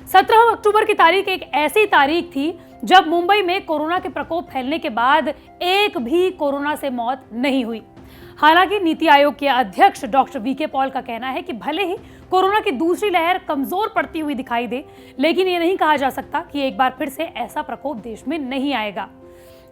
17 अक्टूबर की तारीख एक ऐसी तारीख थी जब मुंबई में कोरोना के प्रकोप फैलने के बाद एक भी कोरोना से मौत नहीं हुई। हालांकि नीति आयोग के अध्यक्ष डॉक्टर वीके पॉल का कहना है कि भले ही कोरोना की दूसरी लहर कमजोर पड़ती हुई दिखाई दे, लेकिन ये नहीं कहा जा सकता कि एक बार फिर से ऐसा प्रकोप देश में नहीं आएगा।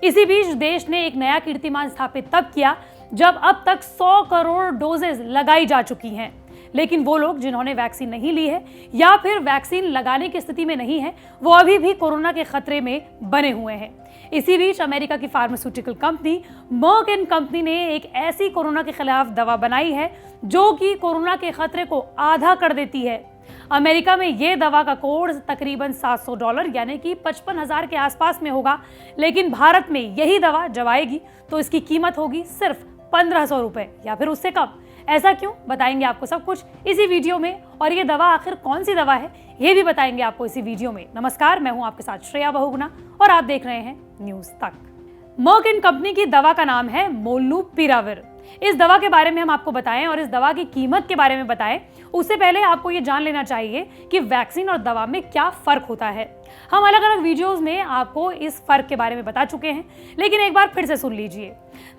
इसी बीच देश ने एक नया कीर्तिमान स्थापित तब किया जब अब तक 100 करोड़ डोजेज लगाई जा चुकी हैं। लेकिन वो लोग जिन्होंने वैक्सीन नहीं ली है या फिर वैक्सीन लगाने की स्थिति में नहीं है, वो अभी भी कोरोना के खतरे में बने हुए हैं। इसी बीच अमेरिका की pharmaceutical company Merck and company ने एक ऐसी कोरोना के खिलाफ दवा बनाई है जो कि कोरोना के खतरे को आधा कर देती है। अमेरिका में ये दवा का कोर्स तकरीबन $700 यानी कि 55,000 के आसपास में होगा, लेकिन भारत में यही दवा जब आएगी तो इसकी कीमत होगी सिर्फ 1,500 रुपए या फिर उससे कम। ऐसा क्यों, बताएंगे आपको सब कुछ इसी वीडियो में। और ये दवा आखिर कौन सी दवा है ये भी बताएंगे आपको इसी वीडियो में। नमस्कार, मैं हूं आपके साथ श्रेया बहुगुणा और आप देख रहे हैं न्यूज तक। मर्क एंड कंपनी की दवा का नाम है मोलनुपिराविर। इस दवा के बारे में हम आपको बताएं और इस दवा की कीमत के बारे में बताएं, उससे पहले आपको ये जान लेना चाहिए कि वैक्सीन और दवा में क्या फर्क होता है। हम अलग अलग वीडियोस में आपको इस फर्क के बारे में बता चुके हैं, लेकिन एक बार फिर से सुन लीजिए।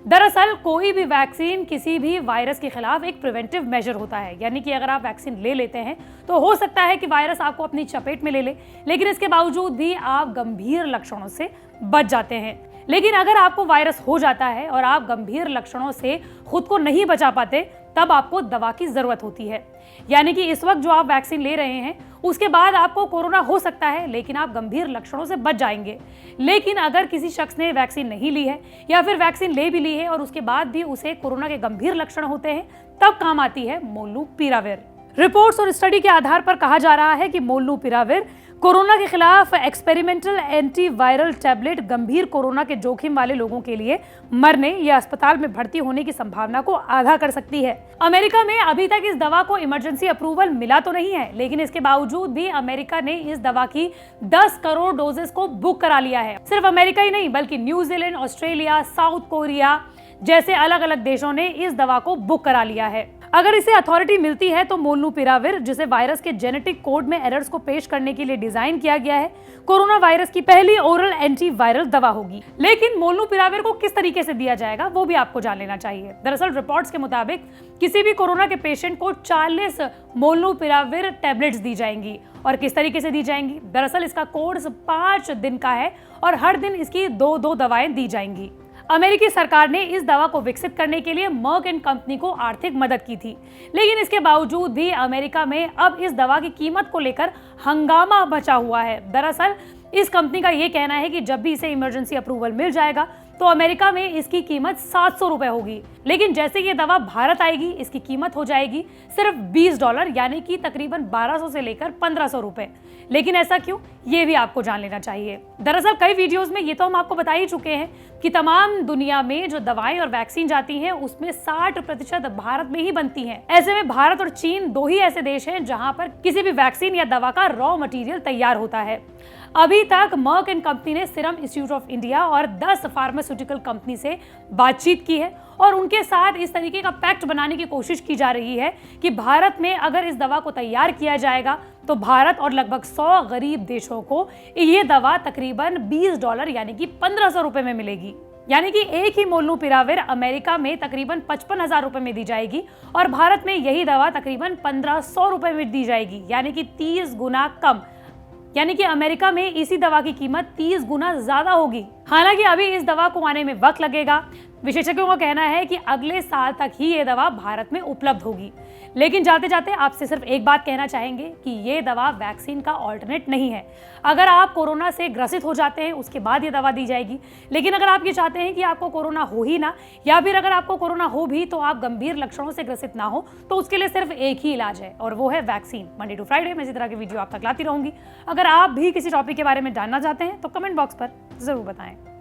दरअसल कोई भी वैक्सीन किसी भी वायरस के खिलाफ एक प्रिवेंटिव मेजर होता है, यानी कि अगर आप वैक्सीन ले लेते हैं तो हो सकता है कि वायरस आपको अपनी चपेट में ले ले, लेकिन इसके बावजूद भी आप गंभीर लक्षणों से बच जाते हैं। लेकिन अगर आपको वायरस हो जाता है और आप गंभीर लक्षणों से खुद को नहीं बचा पाते, तब आपको दवा की जरूरत होती है। यानी कि इस वक्त जो आप वैक्सीन ले रहे हैं उसके बाद आपको कोरोना हो सकता है, लेकिन आप गंभीर लक्षणों से बच जाएंगे। लेकिन अगर किसी शख्स ने वैक्सीन नहीं ली है या फिर वैक्सीन ले भी ली है और उसके बाद भी उसे कोरोना के गंभीर लक्षण होते हैं, तब काम आती है मोलनुपिराविर। रिपोर्ट्स और स्टडी के आधार पर कहा जा रहा है कि मोलनुपिराविर कोरोना के खिलाफ एक्सपेरिमेंटल एंटीवायरल टैबलेट गंभीर कोरोना के जोखिम वाले लोगों के लिए मरने या अस्पताल में भर्ती होने की संभावना को आधा कर सकती है। अमेरिका में अभी तक इस दवा को इमरजेंसी अप्रूवल मिला तो नहीं है, लेकिन इसके बावजूद भी अमेरिका ने इस दवा की 10 करोड़ डोजेस को बुक करा लिया है। सिर्फ अमेरिका ही नहीं बल्कि न्यूजीलैंड, ऑस्ट्रेलिया, साउथ कोरिया जैसे अलग अलग देशों ने इस दवा को बुक करा लिया है। अगर इसे अथॉरिटी मिलती है तो मोलनुपिराविर, जिसे वायरस के जेनेटिक कोड में एरर्स को पेश करने के लिए डिजाइन किया गया है, कोरोना वायरस की पहली ओरल एंटीवायरल दवा होगी। लेकिन मोलनुपिराविर को किस तरीके से दिया जाएगा वो भी आपको जान लेना चाहिए। दरअसल रिपोर्ट्स के मुताबिक किसी भी कोरोना के पेशेंट को 40 मोलनुपिराविर टैबलेट्स दी जाएंगी। और किस तरीके से दी जाएंगी? दरअसल इसका कोर्स 5 दिन का है और हर दिन इसकी 2-2 दवाएं दी जाएंगी। अमेरिकी सरकार ने इस दवा को विकसित करने के लिए मर्क एंड कंपनी को आर्थिक मदद की थी, लेकिन इसके बावजूद भी अमेरिका में अब इस दवा की कीमत को लेकर हंगामा मचा हुआ है। दरअसल इस कंपनी का ये कहना है कि जब भी इसे इमरजेंसी अप्रूवल मिल जाएगा तो अमेरिका में इसकी कीमत $700 होगी, लेकिन जैसे ये दवा भारत आएगी इसकी कीमत हो जाएगी सिर्फ $20 यानी कि तकरीबन 1200 से लेकर 1500 रुपए। लेकिन ऐसा क्यों, ये भी आपको जान लेना चाहिए। दरअसल कई वीडियोस में ये तो हम आपको बता ही चुके हैं कि तमाम दुनिया में जो दवाएं और वैक्सीन जाती हैं उसमें 60% भारत में ही बनती हैं। ऐसे में भारत और चीन 2 ही ऐसे देश हैं जहां पर किसी भी वैक्सीन या दवा का रॉ मटेरियल तैयार होता है। अभी तक मर्क एंड कंपनी ने सीरम इंस्टीट्यूट ऑफ इंडिया और 10 फार्मास्यूटिकल कंपनी से बातचीत की है और उनके साथ इस तरीके का पैक्ट बनाने की कोशिश की जा रही है कि भारत में अगर इस दवा को तैयार किया जाएगा तो भारत और लगभग 100 गरीब देशों को ये दवा तकरीबन $20 यानी कि 1500 रुपए में मिलेगी। यानी कि एक ही मोलनुपिराविर अमेरिका में तकरीबन 55,000 रुपए में दी जाएगी और भारत में यही दवा तकरीबन 1500 रुपए में दी जाएगी, यानी कि 30 गुना कम। यानी कि अमेरिका में इसी दवा की कीमत 30 गुना ज्यादा होगी। हालांकि अभी इस दवा को आने में वक्त लगेगा। विशेषज्ञों का कहना है कि अगले साल तक ही ये दवा भारत में उपलब्ध होगी। लेकिन जाते जाते आपसे सिर्फ एक बात कहना चाहेंगे कि ये दवा वैक्सीन का ऑल्टरनेट नहीं है। अगर आप कोरोना से ग्रसित हो जाते हैं उसके बाद ये दवा दी जाएगी, लेकिन अगर आप ये चाहते हैं कि आपको कोरोना हो ही ना, या फिर अगर आपको कोरोना हो भी तो आप गंभीर लक्षणों से ग्रसित ना हो, तो उसके लिए सिर्फ एक ही इलाज है और वो है वैक्सीन। मंडे टू फ्राइडे मैं इसी तरह की वीडियो आप तक लाती रहूंगी। अगर आप भी किसी टॉपिक के बारे में जानना चाहते हैं तो कमेंट बॉक्स पर जरूर बताएं।